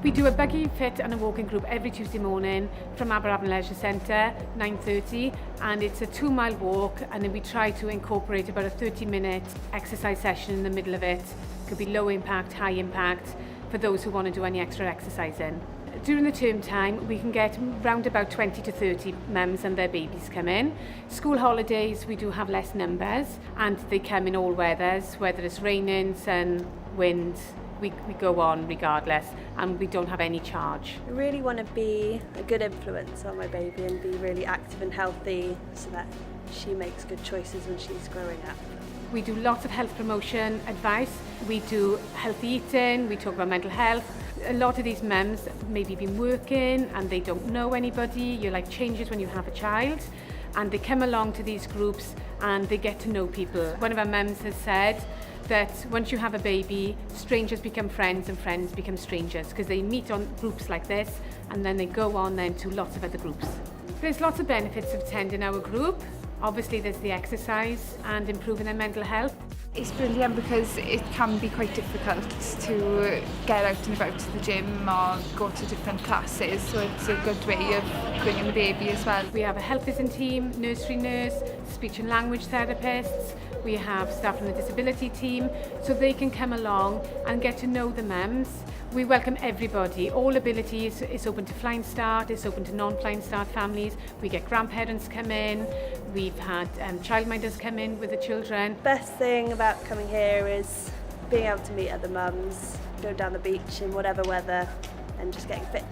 We do a Buggy Fit and a walking group every Tuesday morning from Abertawe Leisure Centre, 9:30, and it's a 2-mile walk, and then we try to incorporate about a 30-minute exercise session in the middle of it. It could be low impact, high impact, for those who want to do any extra exercising. During the term time, we can get round about 20 to 30 mums and their babies come in. School holidays, we do have less numbers, and they come in all weathers, whether it's raining, sun, wind. We go on regardless, and we don't have any charge. I really want to be a good influence on my baby and be really active and healthy so that she makes good choices when she's growing up. We do lots of health promotion advice. We do healthy eating, we talk about mental health. A lot of these mums maybe been working and they don't know anybody. Your life changes when you have a child, and they come along to these groups and they get to know people. One of our mums has said that once you have a baby, strangers become friends and friends become strangers, because they meet on groups like this and then they go on then to lots of other groups. There's lots of benefits of attending our group. Obviously there's the exercise and improving their mental health. It's brilliant because it can be quite difficult to get out and about to the gym or go to different classes, so it's a good way of bringing the baby as well. We have a health visiting team, nursery nurse, speech and language therapists. We have staff from the disability team, so they can come along and get to know the mums. We welcome everybody. All abilities. It's open to flying start, it's open to non-flying start families. We get grandparents come in. We've had childminders come in with the children. Best thing about coming here is being able to meet other mums, go down the beach in whatever weather and just getting fit.